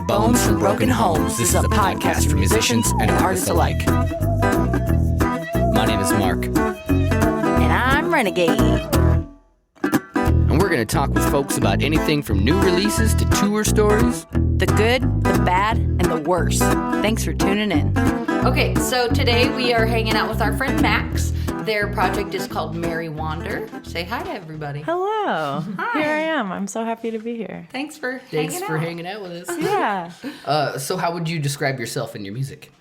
Broken bones from broken homes. This is a podcast for musicians and artists alike. My name is Mark. And I'm Renegade. And we're going to talk with folks about anything from new releases to tour stories. The good, the bad, and the worst. Thanks for tuning in. Okay, so today we are hanging out with our friend Max. Their project is called Merry Wander. Say hi to everybody. Hello. Hi. Here I am. I'm so happy to be here. Thanks for Thanks hanging for out. hanging out with us. Yeah. So how would you describe yourself and your music?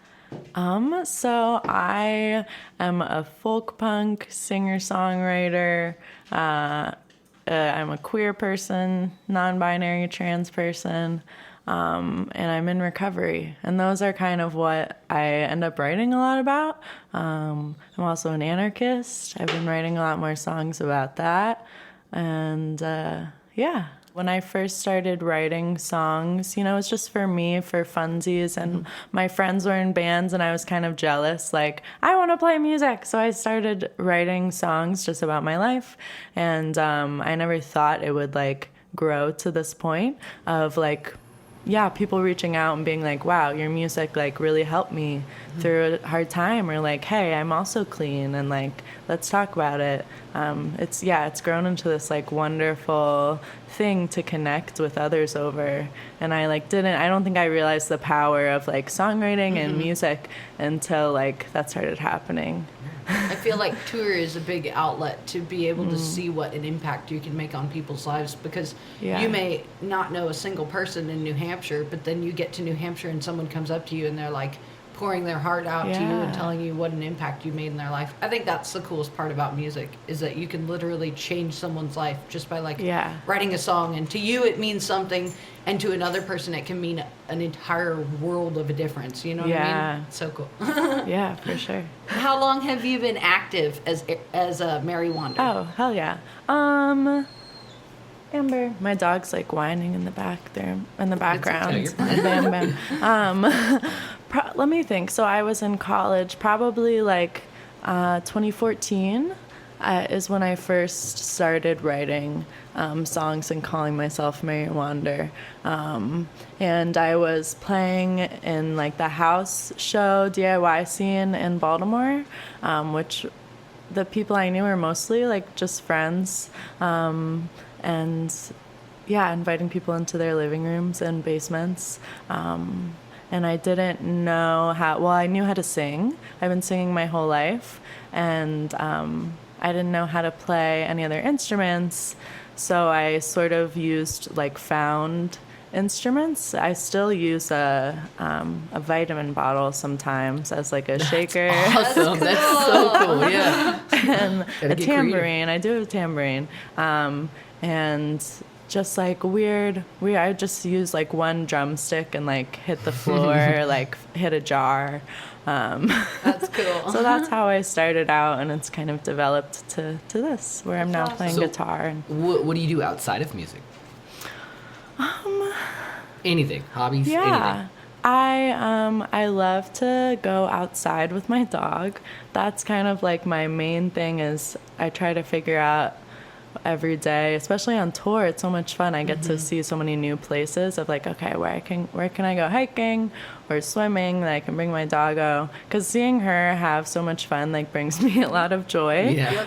So I am a folk punk singer-songwriter. I'm a queer person, non-binary trans person, and I'm in recovery. And those are kind of what I end up writing a lot about. I'm also an anarchist. I've been writing a lot more songs about that. And yeah. When I first started writing songs, it was just for me, for funsies, and my friends were in bands, and I was kind of jealous, like, I want to play music. So I started writing songs just about my life, and I never thought it would, grow to this point of, people reaching out and being like, wow, your music, really helped me through a hard time, or hey, I'm also clean, and let's talk about it. It's grown into this wonderful thing to connect with others over, and I don't think I realized the power of songwriting and music until that started happening. I feel like tour is a big outlet to be able to see what an impact you can make on people's lives, because you may not know a single person in New Hampshire, but then you get to New Hampshire and someone comes up to you and they're pouring their heart out to you and telling you what an impact you made in their life. I think that's the coolest part about music, is that you can literally change someone's life just by writing a song, and to you it means something, and to another person it can mean an entire world of a difference. You know what I mean? It's so cool. Yeah, for sure. How long have you been active as a Merry Wander? Oh, hell yeah. Amber, my dog's whining in the back there, in the background. Bam, bam. Let me think. So I was in college, probably 2014 is when I first started writing songs and calling myself Merry Wander. And I was playing in the house show DIY scene in Baltimore, which the people I knew were mostly just friends. And inviting people into their living rooms and basements. And I didn't know I knew how to sing. I've been singing my whole life. And I didn't know how to play any other instruments. So I sort of used found instruments. I still use a vitamin bottle sometimes as a shaker. Awesome. That's so cool. Yeah. And a tambourine. I do have a tambourine. And just weird. I just use one drumstick and hit the floor, hit a jar. That's cool. So that's how I started out, and it's kind of developed to this, where I'm now playing guitar. What do you do outside of music? Anything, hobbies, anything. I love to go outside with my dog. That's kind of my main thing, is I try to figure out every day, especially on tour. It's so much fun. I get to see so many new places of okay, where can I go hiking or swimming that I can bring my doggo, because seeing her have so much fun brings me a lot of joy. Yeah.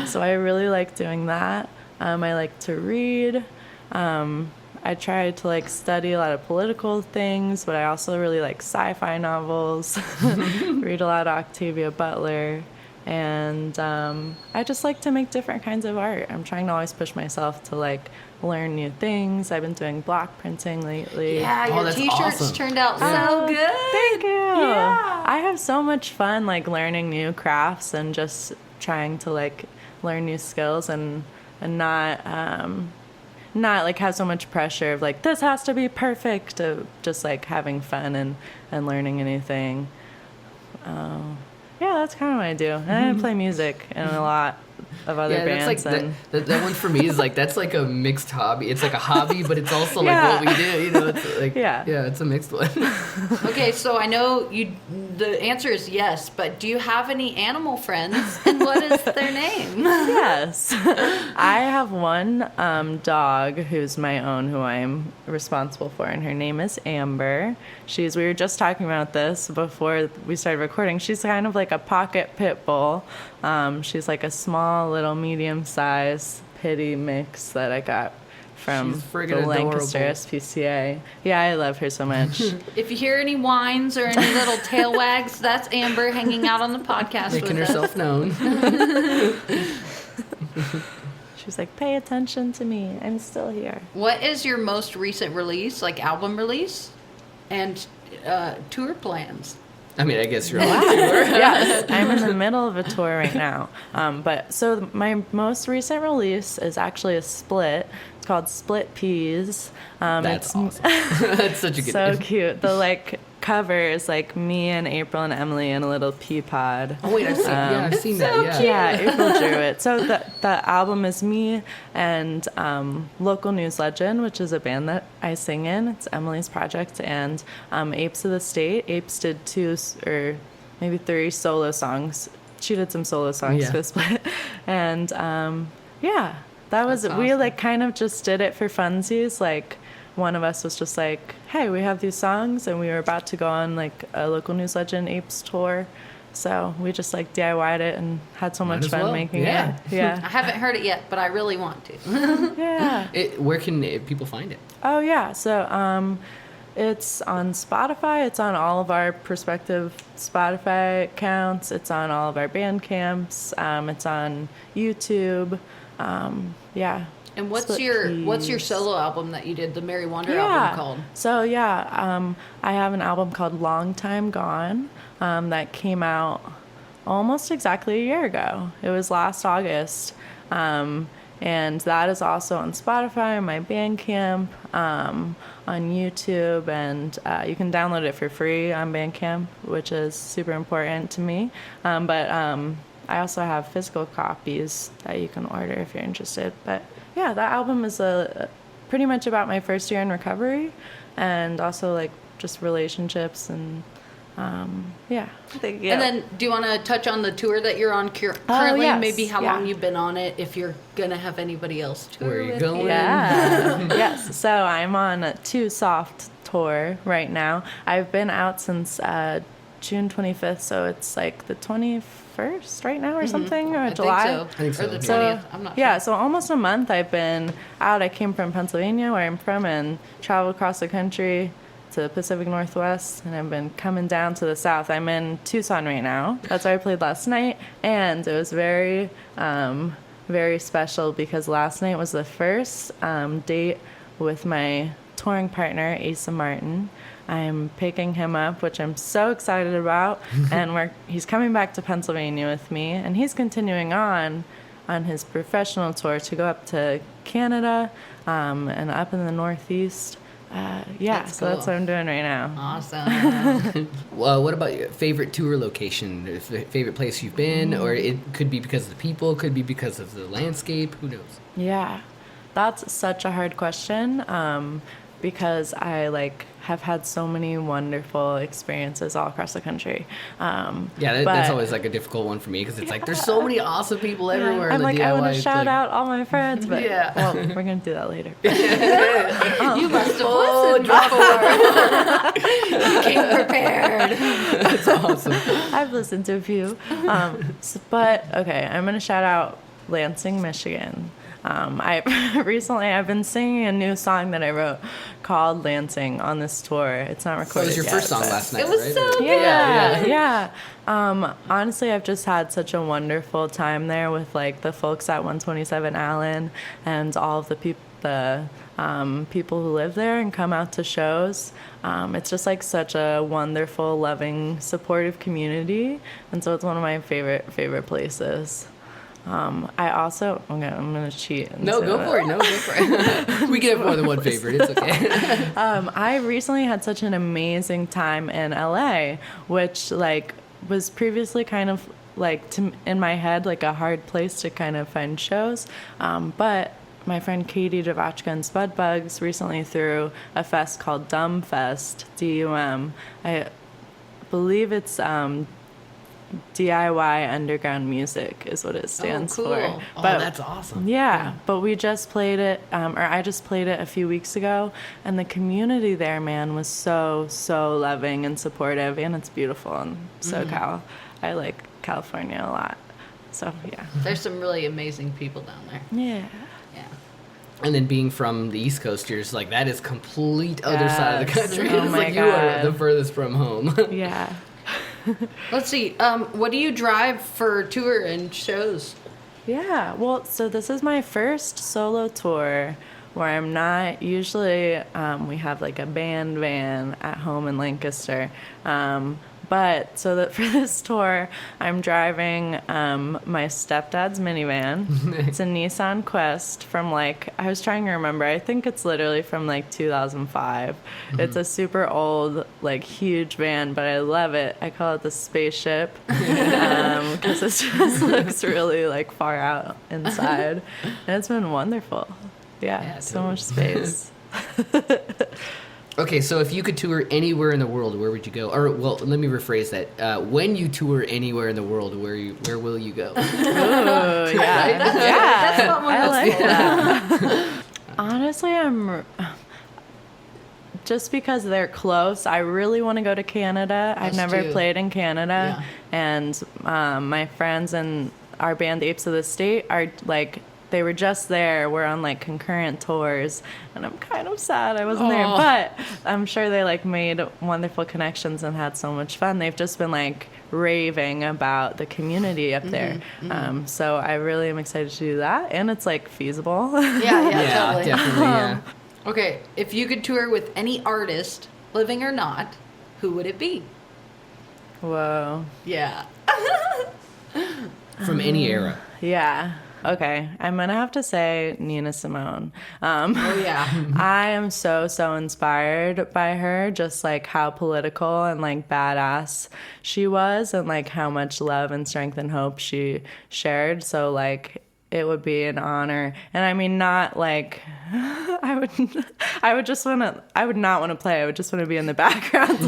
So I really like doing that. I like to read. I try to study a lot of political things, but I also really like sci-fi novels. Read a lot of Octavia Butler. And I just like to make different kinds of art. I'm trying to always push myself to learn new things. I've been doing block printing lately. Yeah, your that's t-shirts awesome. turned out so good. Thank you. Yeah. I have so much fun learning new crafts and just trying to learn new skills and not have so much pressure of this has to be perfect, of just having fun and learning a new thing. Yeah, that's kind of what I do. And I play music in a lot of other bands. That's like that one for me is like, that's like a mixed hobby. It's like a hobby, but it's also like what we do, you know, it's like, it's a mixed one. Okay, so I know the answer is yes, but do you have any animal friends, and what is their name? Yes. I have one dog who's my own, who I'm responsible for, and her name is Amber. We were just talking about this before we started recording. She's kind of like a pocket pit bull. She's like a small, little, medium-sized pitty mix that I got from the Lancaster SPCA. Yeah, I love her so much. If you hear any whines or any little tail wags, that's Amber hanging out on the podcast Making with herself known. She's like, pay attention to me. I'm still here. What is your most recent release, like album release, and tour plans? I mean, I guess you're on tour. Yes, I'm in the middle of a tour right now. So my most recent release is actually a split. It's called Split Peas. That's awesome. That's such a good name. So cute. The cover is like me and April and Emily in a little pea pod. Oh wait, I've seen that. Yeah. Yeah, April drew it. So the album is me and Local News Legend, which is a band that I sing in. It's Emily's project, and Apes of the State. Apes did 2 or maybe 3 solo songs. She did some solo songs for the split, and that was That's we awesome. kind of just did it for funsies. Like, one of us was just like, hey, we have these songs, and we were about to go on like a Local News Legend Apes tour. So we just DIY'd it and had so much fun making it. Yeah. I haven't heard it yet, but I really want to. Yeah. Where can people find it? Oh, yeah. So it's on Spotify. It's on all of our prospective Spotify accounts. It's on all of our Bandcamps. It's on YouTube. And what's Split your Peas. solo album that you did, the Mary Wander album called? So I have an album called Long Time Gone that came out almost exactly a year ago. It was last August. And that is also on Spotify, my Bandcamp, on YouTube, and you can download it for free on Bandcamp, which is super important to me. But I also have physical copies that you can order if you're interested. But yeah, that album is pretty much about my first year in recovery, and also just relationships and yeah. And then, do you want to touch on the tour that you're on currently? Yes. Maybe how long you've been on it, if you're gonna have anybody else tour Where are you with going? Yeah. Yes. So I'm on a Too Soft tour right now. I've been out since June 25th, so it's like the 21st right now or something, or July. I think so. Or the 20th. So, I'm not sure. yeah, so almost a month I've been out. I came from Pennsylvania, where I'm from, and traveled across the country to the Pacific Northwest, and I've been coming down to the South. I'm in Tucson right now. That's where I played last night, and it was very, very special because last night was the first date with my touring partner, Asa Martin. I'm picking him up, which I'm so excited about, and he's coming back to Pennsylvania with me, and he's continuing on his professional tour to go up to Canada and up in the Northeast. That's so that's cool. what I'm doing right now. Awesome. Well, what about your favorite tour location? Favorite place you've been? Or it could be because of the people, could be because of the landscape, who knows? Yeah, that's such a hard question because I have had so many wonderful experiences all across the country. That's always a difficult one for me because it's there's so many awesome people everywhere. I'm in the I want DIY. to shout out all my friends, but Yeah. we're going to do that later. You must have listened before. You came prepared. That's awesome. I've listened to a few. But, okay, I'm going to shout out Lansing, Michigan. I've been singing a new song that I wrote called Lansing on this tour. It's not recorded That was your yet, first song but- last night, It was right? so good. Yeah. Honestly, I've just had such a wonderful time there with the folks at 127 Allen and all of the people who live there and come out to shows. It's just such a wonderful, loving, supportive community, and so it's one of my favorite places. I also I'm gonna cheat. And No, say go that. for it. No, go for it. We can have more than one favorite. It's okay. I recently had such an amazing time in LA, which was previously kind of in my head, like a hard place to kind of find shows. But my friend Katie Javachka and Spudbugs recently threw a fest called Dumb Fest, DUM. I believe it's DIY Underground Music is what it stands cool. for. But, that's awesome. Yeah, but we just played it, or I just played it a few weeks ago, and the community there, man, was so loving and supportive, and it's beautiful in SoCal. I like California a lot. So, yeah. There's some really amazing people down there. Yeah. Yeah. And then being from the East Coast, you're just like, that is complete other side of the Yes. country. Oh It's my like you are God. the furthest from home. Yeah. Let's see. What do you drive for tour and shows? Yeah, well, so this is my first solo tour where I'm not usually, we have like a band van at home in Lancaster. But so that for this tour, I'm driving my stepdad's minivan. It's a Nissan Quest from I was trying to remember, I think it's literally from 2005. It's a super old, huge van, but I love it. I call it the spaceship because it just looks really far out inside. And it's been wonderful. Yeah, so totally. much space. Okay, so if you could tour anywhere in the world, where would you go? Or, well, let me rephrase that. When you tour anywhere in the world, where will you go? Ooh, yeah. Yeah. That's a lot more I like helpful. that. Honestly, I'm just because they're close. I really want to go to Canada. I've Us never too. played in Canada, Yeah. and my friends and our band, the Apes of the State, are they were just there. We're on concurrent tours, and I'm kind of sad I wasn't there. But I'm sure they made wonderful connections and had so much fun. They've just been raving about the community up there. So I really am excited to do that, and it's feasible. Yeah, totally. Definitely, yeah. Okay, if you could tour with any artist, living or not, who would it be? Whoa. Yeah. From any era. Yeah. Okay. I'm going to have to say Nina Simone. Oh, yeah. I am so inspired by her, just how political and I she was, and how much love and strength and hope she shared. So it would be an honor. And I mean, not I would not want to play. I would just want to be in the background,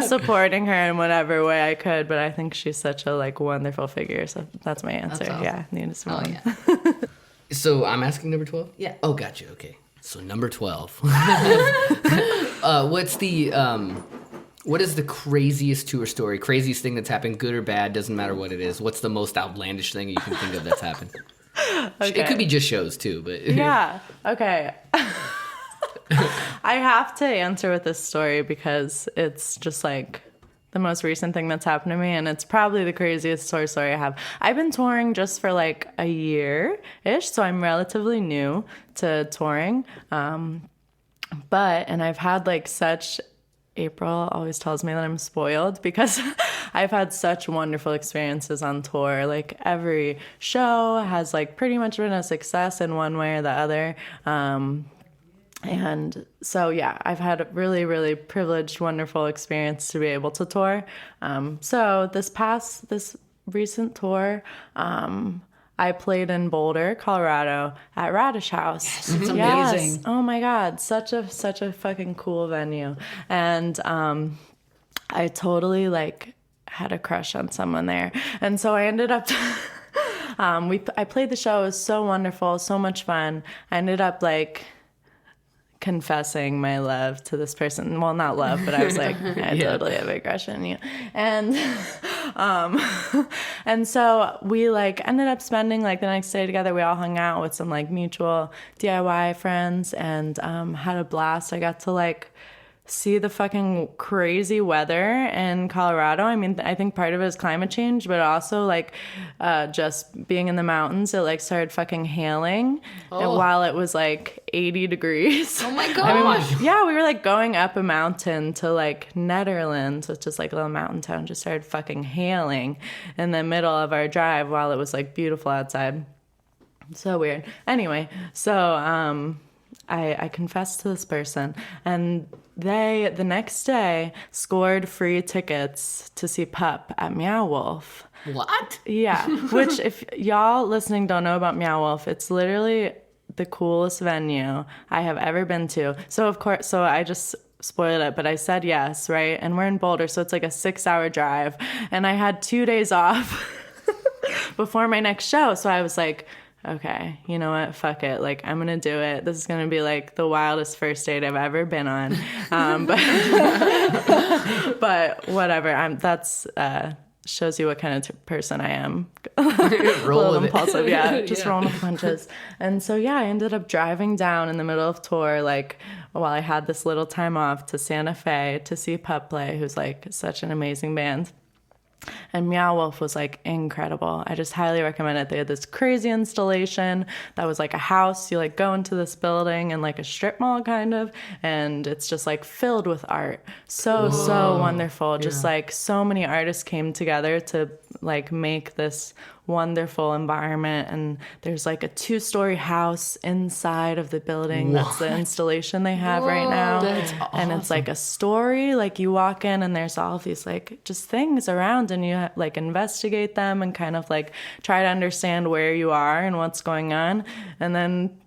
supporting her in whatever way I could. But I think she's such a wonderful figure. So that's my answer. That's awesome. Yeah, Nina Simone. Oh, yeah. So I'm asking number 12? Yeah. Oh, gotcha. Okay. So number 12. What is the craziest tour story? Craziest thing that's happened, good or bad, doesn't matter what it is. What's the most outlandish thing you can think of that's happened? Okay. It could be just shows too, but Yeah. Okay. I have to answer with this story because it's just the most recent thing that's happened to me, and it's probably the craziest tour story I have. I've been touring just for a year-ish, so I'm relatively new to touring. And I've had such... April always tells me that I'm spoiled because I've had such wonderful experiences on tour. Every show has pretty much been a success in one way or the other. And so, yeah, I've had a really, really privileged, wonderful experience to be able to tour. So this recent tour, I played in Boulder, Colorado at Radish House. Yes, it's amazing. Oh my God, such a fucking cool venue. And I totally had a crush on someone there. And so I ended up I played the show. It was so wonderful, so much fun. I ended up confessing my love to this person. Well, not love, but I was I totally have a crush on you. And and so we ended up spending the next day together. We all hung out with some mutual DIY friends and had a blast. I got to see the fucking crazy weather in Colorado. I mean, I think part of it is climate change, but also just being in the mountains, it started fucking hailing while it was 80 degrees. Oh my I gosh. mean, yeah, we were going up a mountain to Netherlands, which is a little mountain town, just started fucking hailing in the middle of our drive while it was beautiful outside. So weird. Anyway, so I confessed to this person, and they, the next day, scored free tickets to see Pup at Meow Wolf. What? Yeah, which if y'all listening don't know about Meow Wolf, it's literally the coolest venue I have ever been to. So of course, so I just spoiled it, but I said yes, right? And we're in Boulder, so it's like a 6-hour drive, and I had 2 days off before my next show. So I was like, okay, you know what? Fuck it. Like, I'm going to do it. This is going to be like the wildest first date I've ever been on. But whatever. That's shows you what kind of person I am. Roll a little with impulsive, it. yeah. Just rolling with the punches. And so, yeah, I ended up driving down in the middle of tour, like, while I had this little time off, to Santa Fe to see Pup play, who's like such an amazing band. And Meow Wolf was like incredible. I just highly recommend it. They had this crazy installation that was like a house. You like go into this building and like a strip mall kind of, and it's just like filled with art. So wonderful. Just like so many artists came together to like make this wonderful environment. And there's like a 2-story house inside of the building. That's the installation they have right now. That's awesome. And it's like a story. Like you walk in and there's all of these like just things around, and you like investigate them and kind of like try to understand where you are and what's going on. And then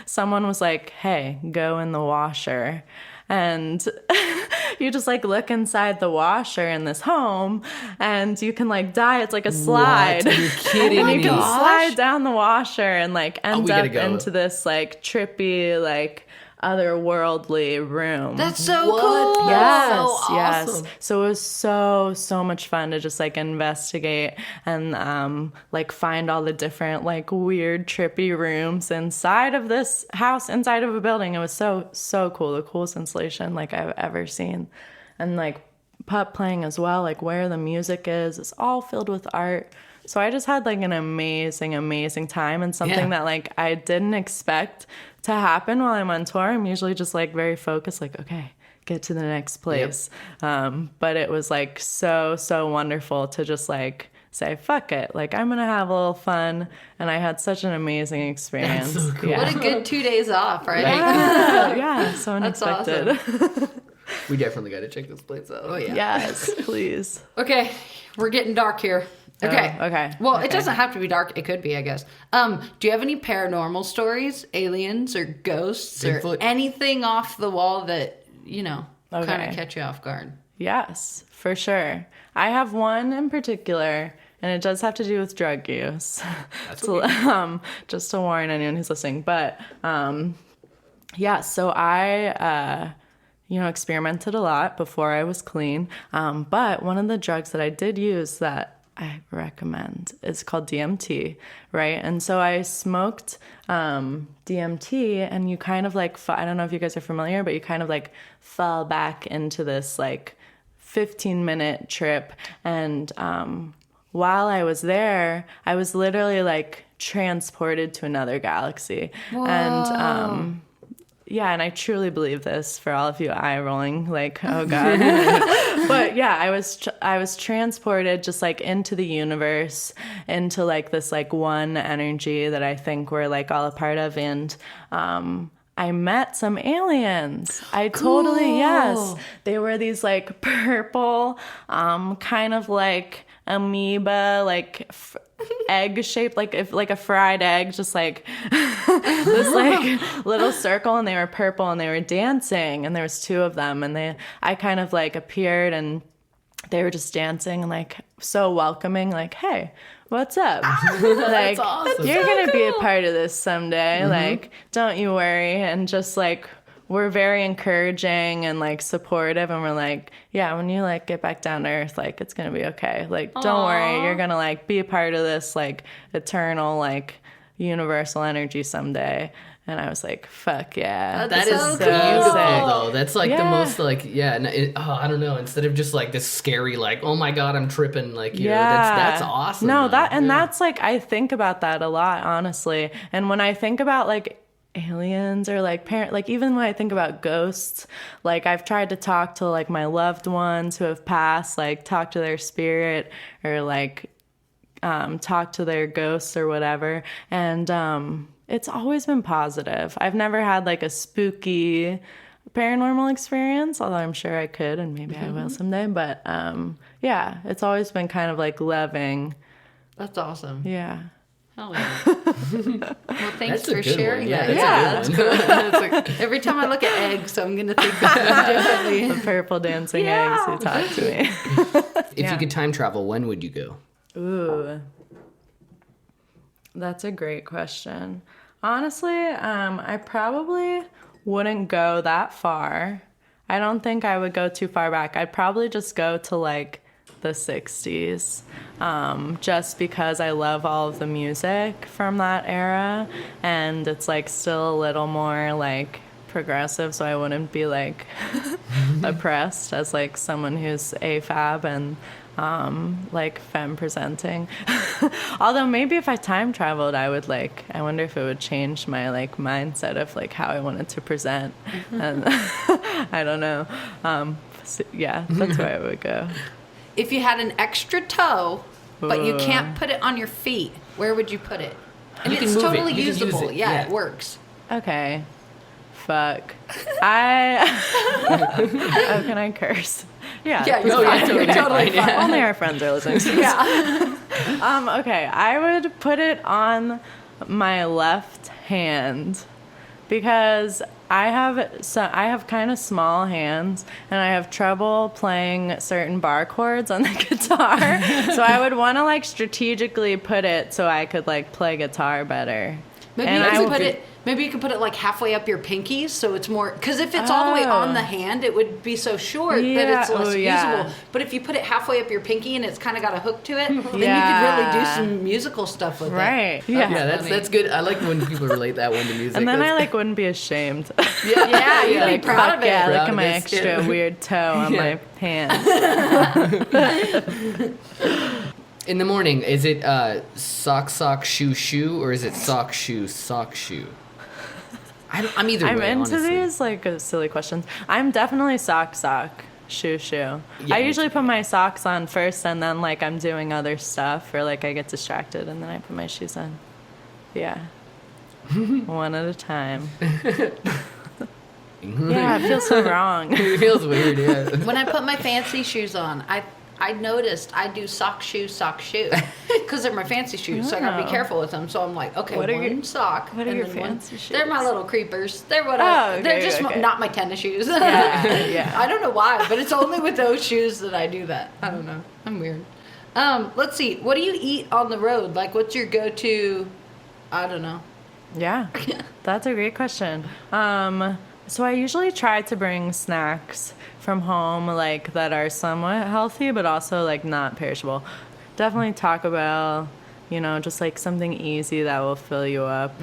someone was like, hey, go in the washer. And you just like look inside the washer in this home, and you can like die. It's like a slide. What? Are you kidding and me? you can slide down the washer and like end we up gotta go. into this like trippy, like otherworldly room. That's so cool. Yes, so yes. awesome. So it was so much fun to just like investigate and like find all the different like weird trippy rooms inside of this house, inside of a building. It was so cool. The coolest installation like I've ever seen. And like Pup playing as well, like where the music is, it's all filled with art. So I just had like an amazing time, and something that like I didn't expect to happen while I'm on tour. I'm usually just like very focused, like, okay, get to the next place. But it was like so wonderful to just like say, fuck it. Like, I'm going to have a little fun. And I had such an amazing experience. That's so cool. What a good 2 days off, right? Yeah, so unexpected. awesome. We definitely got to check this place out. Oh, yeah. Yes, please. Okay, we're getting dark here. Okay. Okay. Well, it doesn't have to be dark. It could be, I guess. Do you have any paranormal stories, aliens or ghosts or Bigfoot? anything off the wall that, you know, kind Okay. of catch you off guard? Yes, for sure. I have one in particular, and it does have to do with drug use. So, just to warn anyone who's listening. But yeah, so I experimented a lot before I was clean. But one of the drugs that I did use that I recommend is called DMT, right? And so I smoked DMT, and you kind of like, I don't know if you guys are familiar, but you kind of like fall back into this like 15-minute trip. And while I was there, I was literally like transported to another galaxy. Whoa. And yeah, and I truly believe this, for all of you eye rolling, like, oh God. But yeah, I was transported just like into the universe, into like this like one energy that I think we're like all a part of. And I met some aliens. I totally, yes. They were these like purple, kind of like amoeba, like egg shaped, like if like a fried egg, just like this like little circle, and they were purple, and they were dancing, and there was 2 of them, and I kind of like appeared, and they were just dancing and like so welcoming, like, hey, what's up? Like, awesome. you're gonna be a part of this someday. Like, don't you worry. And just like, we're very encouraging and like supportive, and we're like, yeah, when you like get back down to earth, like it's gonna be okay. Like, don't worry, you're gonna like be a part of this like eternal like universal energy someday. And I was like, fuck yeah. That is so beautiful, cool. though. That's like the Yeah. most, like, I don't know. Instead of just like this scary, like, oh my God, I'm tripping, like, you know, that's awesome. No, though. that's like, I think about that a lot, honestly. And when I think about like aliens or like like even when I think about ghosts, like I've tried to talk to like my loved ones who have passed, like talk to their spirit, or like talk to their ghosts or whatever. And it's always been positive. I've never had like a spooky paranormal experience, although I'm sure I could, and maybe I will someday. But yeah, it's always been kind of like loving. That's awesome. Yeah. Oh, yeah. Well, thanks for sharing that. That's a good one. Every time I look at eggs, I'm going to think of them differently. The purple dancing eggs who talk to me. If you could time travel, when would you go? Ooh. That's a great question. Honestly, I probably wouldn't go that far. I don't think I would go too far back. I'd probably just go to like the 60s, just because I love all of the music from that era, and it's like still a little more like progressive, so I wouldn't be like oppressed as like someone who's AFAB and like femme presenting. Although maybe if I time traveled, I would like, I wonder if it would change my like mindset of like how I wanted to present. And I don't know. So, yeah, that's where I would go. If you had an extra toe, but you can't put it on your feet, where would you put it? And it's totally usable. Yeah, it works. Okay. Fuck. Oh, can I curse? Yeah. Yeah, totally fine. Yeah. Only our friends are listening to this. Yeah. Okay, I would put it on my left hand because I have kind of small hands and I have trouble playing certain bar chords on the guitar. So I would want to like strategically put it so I could like play guitar better. Maybe you could put it like halfway up your pinkies, so it's more, because if it's all the way on the hand, it would be so short that it's less usable. But if you put it halfway up your pinky and it's kind of got a hook to it, then you could really do some musical stuff with it. Right. Yeah, that's good. I like when people relate that one to music. And then I like wouldn't be ashamed. Yeah, you'd be proud of it. Yeah, look Proud at of my it. extra weird toe on my hand. In the morning, is it sock, shoe, or is it sock, shoe? I'm either way, I'm into honestly. these like silly questions. I'm definitely sock, shoe. Yeah, I usually put my socks on first, and then like I'm doing other stuff, or like I get distracted, and then I put my shoes on. Yeah, one at a time. Yeah, it feels so wrong. It feels weird, yeah. When I put my fancy shoes on, I noticed I do sock, shoe, because they're my fancy shoes, so I gotta be careful with them. So I'm like, okay, sock. What are and your then fancy shoes? They're my little creepers. They're they're just not my tennis shoes. Yeah. I don't know why, but it's only with those shoes that I do that. I don't know. I'm weird. Let's see. What do you eat on the road? Like, what's your go-to? I don't know. Yeah, that's a great question. So I usually try to bring snacks from home, like that are somewhat healthy, but also like not perishable. Definitely Taco Bell, just like something easy that will fill you up.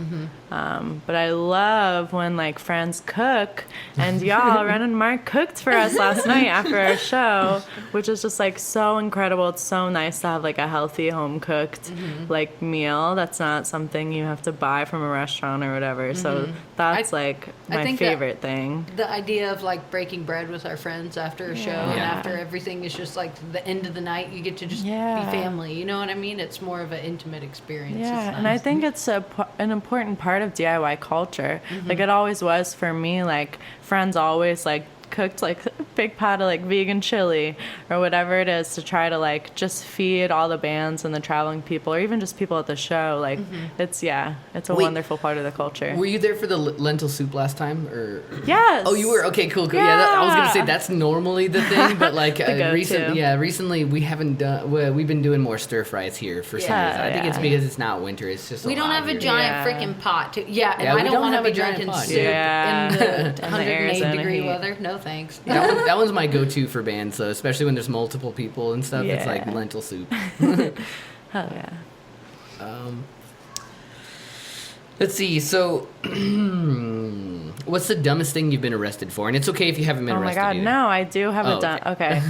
But I love when like friends cook, and y'all, Ren and Mark cooked for us last night after our show, which is just like so incredible. It's so nice to have like a healthy home cooked like meal that's not something you have to buy from a restaurant or whatever. So that's like my favorite thing. The idea of like breaking bread with our friends after a show and after everything is just like the end of the night, you get to just be family. You know what I mean? It's more of an intimate experience. Yeah, and I think it's an important part of DIY culture. Like it always was for me. Like friends always like cooked like a big pot of like vegan chili or whatever it is to try to like just feed all the bands and the traveling people or even just people at the show. Like it's a wonderful part of the culture. Were you there for the lentil soup last time, or? Yes. Oh, you were? Okay, cool. Yeah, I was gonna say that's normally the thing, but like recently we haven't done. We've been doing more stir fries here for some reason. I think it's because it's not winter. It's just we don't have a giant freaking pot. And I don't want to be drinking soup in the 108-degree weather. No thanks. That one's my go-to for bands, though, especially when there's multiple people and stuff. It's like lentil soup. Hell yeah. Let's see. So, what's the dumbest thing you've been arrested for? And it's okay if you haven't been arrested. Oh my God, no! I do have a dumb. Okay,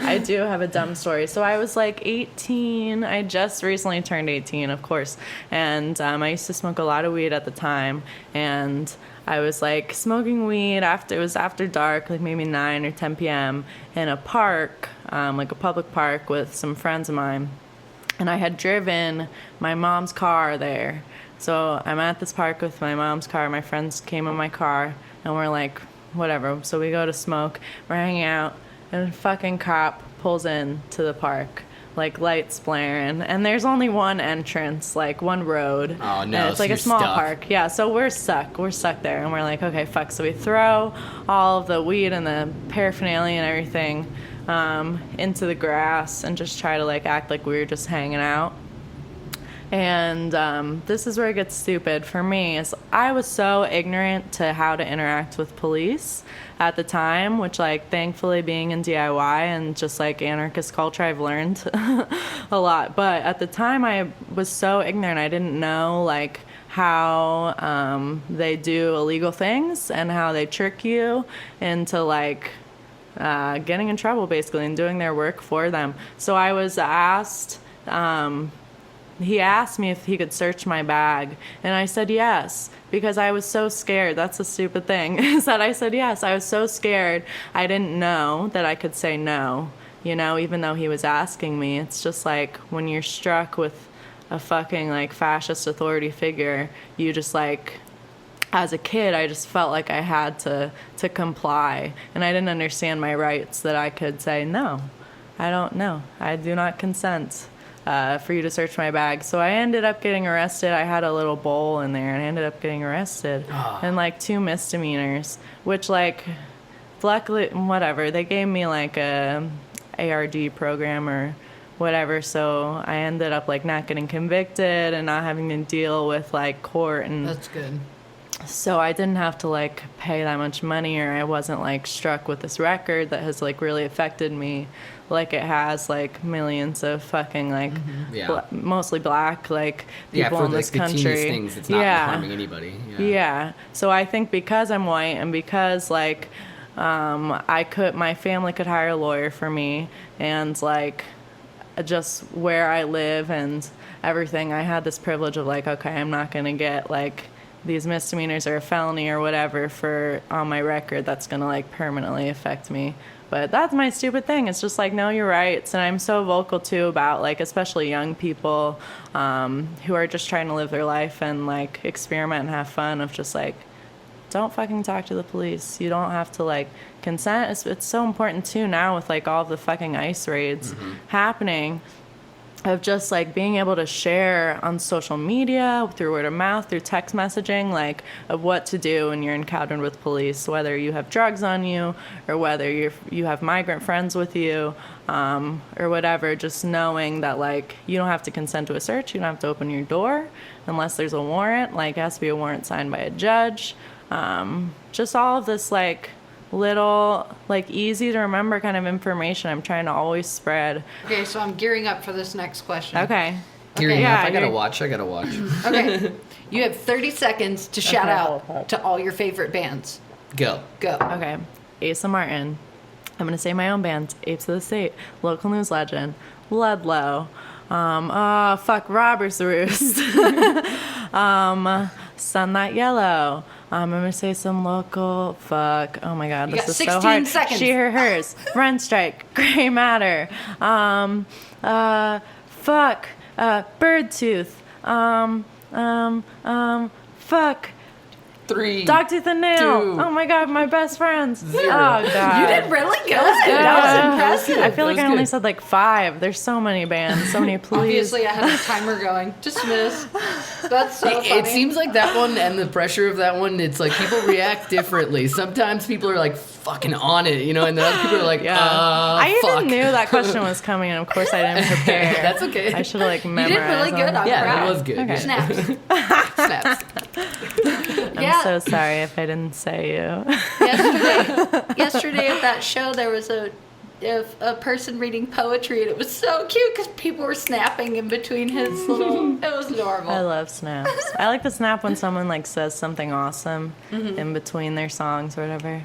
I do have a dumb story. So I was like 18. I just recently turned 18, of course, and I used to smoke a lot of weed at the time, and I was like smoking weed after dark, like maybe 9 or 10 p.m. in a park, like a public park with some friends of mine. and I had driven my mom's car there. So I'm at this park with my mom's car. My friends came in my car, and we're like, whatever. So we go to smoke. We're hanging out, and a fucking cop pulls in to the park, like lights blaring, and there's only one entrance, like one road. Oh no! And it's like a small stuck. park. Yeah, so we're stuck. We're stuck there, and we're like, okay, fuck. So we throw all of the weed and the paraphernalia and everything into the grass and just try to like act like we were just hanging out. And this is where it gets stupid for me. Is I was so ignorant to how to interact with police at the time, which like thankfully being in DIY and just like anarchist culture, I've learned a lot. But at the time I was so ignorant. I didn't know like how they do illegal things and how they trick you into like getting in trouble basically and doing their work for them. So I was asked, he asked me if he could search my bag, and I said yes, because I was so scared. That's the stupid thing, is that I said yes. I was so scared. I didn't know that I could say no, you know, even though he was asking me. It's just like when you're struck with a fucking like fascist authority figure, you just like, as a kid, I just felt like I had to comply, and I didn't understand my rights, that I could say no, I don't know, I do not consent for you to search my bag. So I ended up getting arrested. I had a little bowl in there, and I ended up getting arrested and like 2 misdemeanors, which like luckily whatever, they gave me like a ARD program or whatever, so I ended up like not getting convicted and not having to deal with like court, and That's good. so I didn't have to like pay that much money, or I wasn't like struck with this record that has like really affected me like it has like millions of fucking like mostly black like people for in this the country. teeniest things, it's not harming anybody. Yeah. So I think because I'm white and because like my family could hire a lawyer for me, and like just where I live and everything, I had this privilege of like, okay, I'm not gonna get like these misdemeanors or a felony or whatever for on my record that's gonna like permanently affect me. But that's my stupid thing. It's just like, know your rights. And I'm so vocal too about like, especially young people who are just trying to live their life and like experiment and have fun, of just like, don't fucking talk to the police. You don't have to like consent. It's so important too now with like all of the fucking ICE raids happening, of just like being able to share on social media, through word of mouth, through text messaging, like of what to do when you're encountered with police, whether you have drugs on you or whether you have migrant friends with you, or whatever. Just knowing that like you don't have to consent to a search, you don't have to open your door unless there's a warrant. Like it has to be a warrant signed by a judge. Just all of this like little like easy to remember kind of information I'm trying to always spread. Okay, so I'm gearing up for this next question. Okay. Gearing up. Yeah, I gotta watch. Okay. You have 30 seconds to shout out to all your favorite bands. Go. Okay. Asa Martin. I'm gonna say my own band. Apes of the State. Local News Legend. Ludlow. Robbers Roost. Sun That Yellow. I'm gonna say some local. Oh my God, this is so hard. 16 seconds. She, her, hers. Run Strike. Gray Matter. Birdtooth. Fuck. 3. Dogtooth and Nail. 2. Oh my God, my best friends. 0. Oh God. You did really good. That was impressive. I feel like I only good. said like 5. There's so many bands, so many. Please. Obviously, I had a timer going. Dismiss. That's so funny. It seems like that one and the pressure of that one, it's like people react differently. Sometimes people are like fucking on it, you know, and then other people are like, I fuck. even knew that question was coming, and of course I didn't prepare. That's okay. I should have like You memorized. did really good. I'm Yeah, proud. it was good. Okay. Yeah. Snaps. Snaps. I'm so sorry if I didn't say you. Yesterday at that show, there was a person reading poetry, and it was so cute because people were snapping in between his little. It was adorable. I love snaps. I like to snap when someone like says something awesome in between their songs or whatever.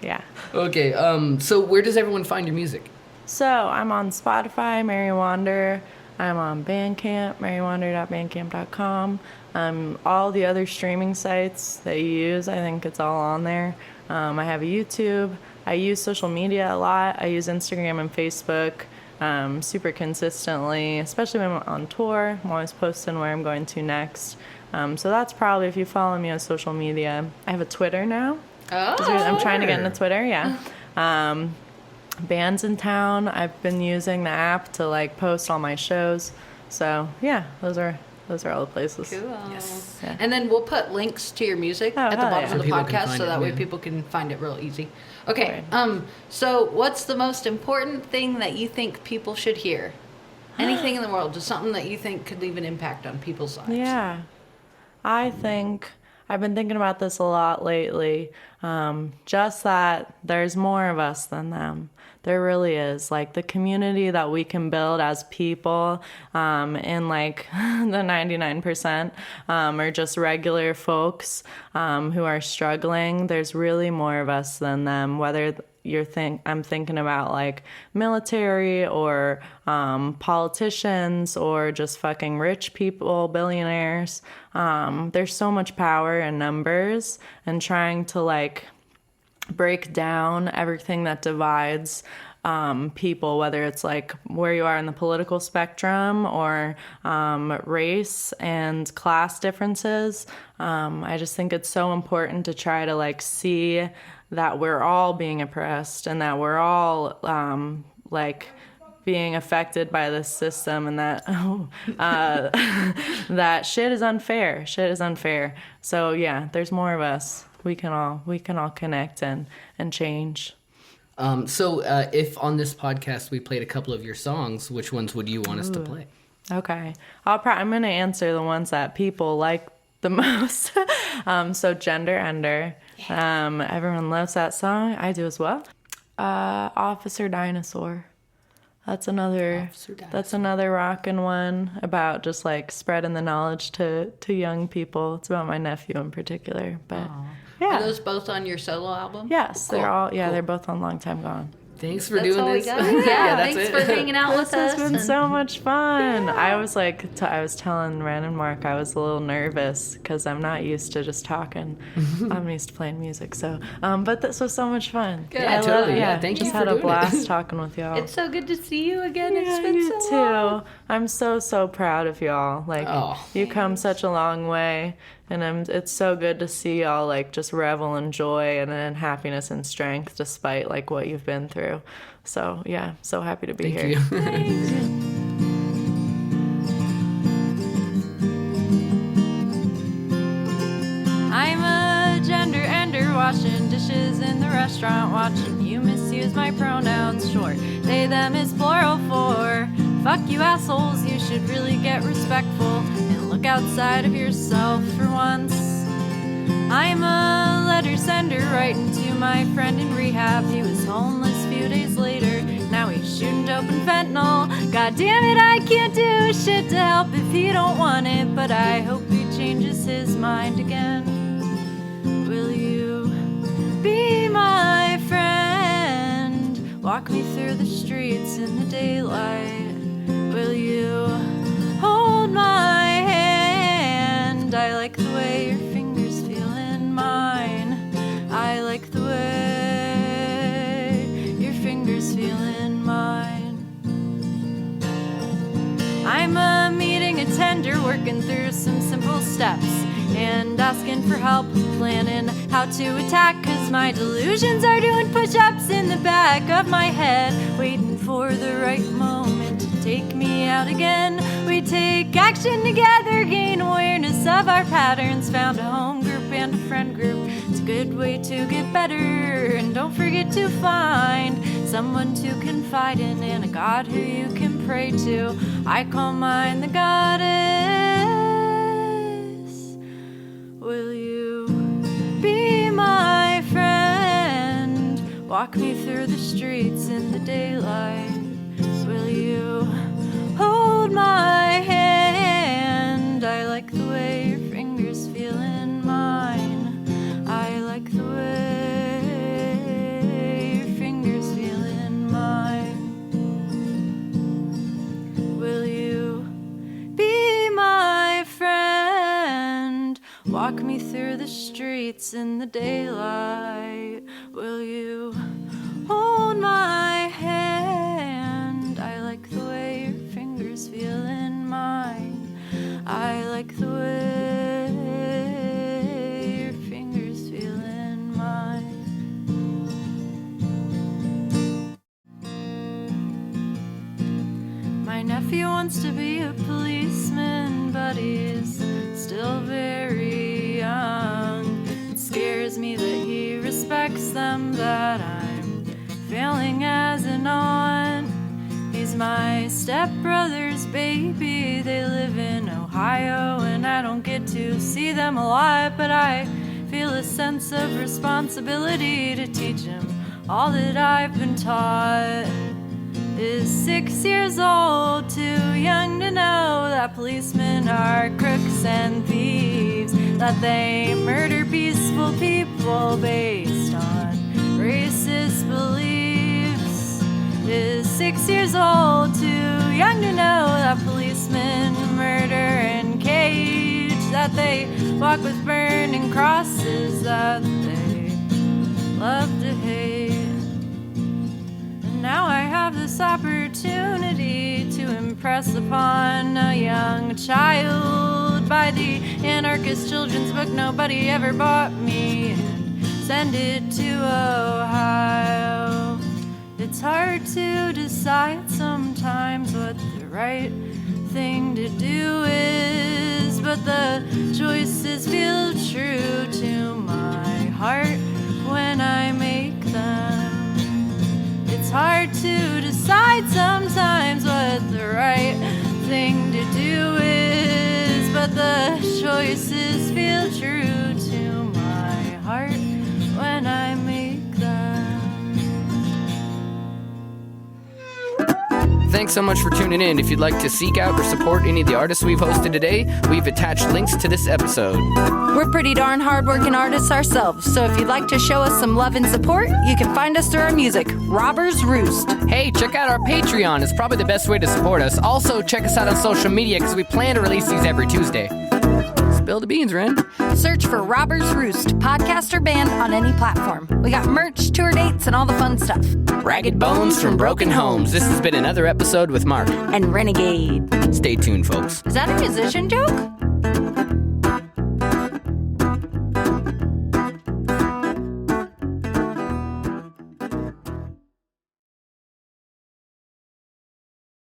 Yeah. Okay, so where does everyone find your music? So I'm on Spotify, Mary Wander. I'm on Bandcamp, marywander.bandcamp.com. All the other streaming sites that you use, I think it's all on there. I have a YouTube. I use social media a lot. I use Instagram and Facebook. super consistently, especially when I'm on tour. I'm always posting where I'm going to next. So that's probably, if you follow me on social media. I have a Twitter now. Oh, I'm trying to get into Twitter, yeah. Bands in town, I've been using the app to like post all my shows. So yeah, those are all the places. Cool. Yes. Yeah. And then we'll put links to your music at the bottom of the podcast, so that way people can find it real easy. Okay. Right. So what's the most important thing that you think people should hear? Anything in the world, just something that you think could leave an impact on people's lives. Yeah. I think I've been thinking about this a lot lately. Just that there's more of us than them. There really is. Like the community that we can build as people, in like the 99%, are just regular folks who are struggling. There's really more of us than them. Whether I'm thinking about like military or politicians or just fucking rich people, billionaires. There's so much power in numbers, and trying to like break down everything that divides people, whether it's like where you are in the political spectrum or race and class differences. I just think it's so important to try to like see that we're all being oppressed, and that we're all like being affected by this system, and that that shit is unfair. So yeah, there's more of us. We can all connect and change. So if on this podcast we played a couple of your songs, which ones would you want us to play? Okay, I'm gonna answer the ones that people like the most. So Gender Ender. Yeah. Everyone loves that song. I do as well. Officer Dinosaur. That's another rockin' one about just like spreading the knowledge to young people. It's about my nephew in particular. But yeah. Are those both on your solo album? Yes, cool. They're all They're both on Long Time Gone. Thanks for doing this. Yeah, thanks for hanging out with us. It's been so much fun. Yeah. I was like, I was telling Ren and Mark, I was a little nervous because I'm not used to just talking. I'm used to playing music. So, but this was so much fun. Good. Yeah, totally. Thank you for doing it. Just had a blast talking with y'all. It's so good to see you again. Yeah, it's been you so too. long. I'm so proud of y'all. Like, you come such a long way. And it's so good to see y'all like just revel in joy and in happiness and strength despite like what you've been through. So yeah, so happy to be here. Thank you. I'm a gender ender, washing dishes in the restaurant, watching you misuse my pronouns. Sure, they, them is plural for fuck you assholes. You should really get respectful and look outside of yourself for once. I'm a letter sender, writing to my friend in rehab. He was homeless a few days later. Now he's shooting dope and fentanyl. God damn it, I can't do shit to help if he don't want it, but I hope he changes his mind again. Will you be my friend? Walk me through the streets in the daylight. Will you hold my hand? I like the way your fingers feel in mine. I like the way your fingers feel in mine. I'm a meeting attender, working through some simple steps and asking for help planning how to attack, 'cause my delusions are doing push-ups in the back of my head, waiting for the right moment to take me out again. We take action together, gain awareness of our patterns, found a home group and a friend group. It's a good way to get better, and don't forget to find someone to confide in and a God who you can pray to. I call mine the goddess. Will you be my friend? Walk me through the streets in the daylight. Will you hold my hand? I like the way your fingers feel in mine. I like the way your fingers feel in mine. Will you be my friend? Walk me through the streets in the daylight. Will you hold my hand? I like nephew wants to be a policeman, but he's still very young. It scares me that he respects them, that I'm failing as an aunt. He's my stepbrother's baby. They live in Ohio, and I don't get to see them a lot, but I feel a sense of responsibility to teach him all that I've been taught. Is 6 years old, too young to know that policemen are crooks and thieves, that they murder peaceful people based on racist beliefs. Is 6 years old, too young to know that policemen murder and cage, that they walk with burning crosses, that they love to hate. Now I have this opportunity to impress upon a young child by the anarchist children's book nobody ever bought me and send it to Ohio. It's hard to decide sometimes what the right thing to do is, but the choices feel true to my heart when I make them. It's hard to decide sometimes what the right thing to do is, but the choices feel true to my heart when I make them. Thanks so much for tuning in. If you'd like to seek out or support any of the artists we've hosted today, we've attached links to this episode. We're pretty darn hardworking artists ourselves, so if you'd like to show us some love and support, you can find us through our music, Robbers Roost. Hey, check out our Patreon. It's probably the best way to support us. Also, check us out on social media because we plan to release these every Tuesday. Spill the beans, Ren. Search for Robbers Roost, podcast or band on any platform. We got merch, tour dates, and all the fun stuff. Ragged Bones from Broken Homes. This has been another episode with Mark and Renegade. Stay tuned, folks. Is that a musician joke?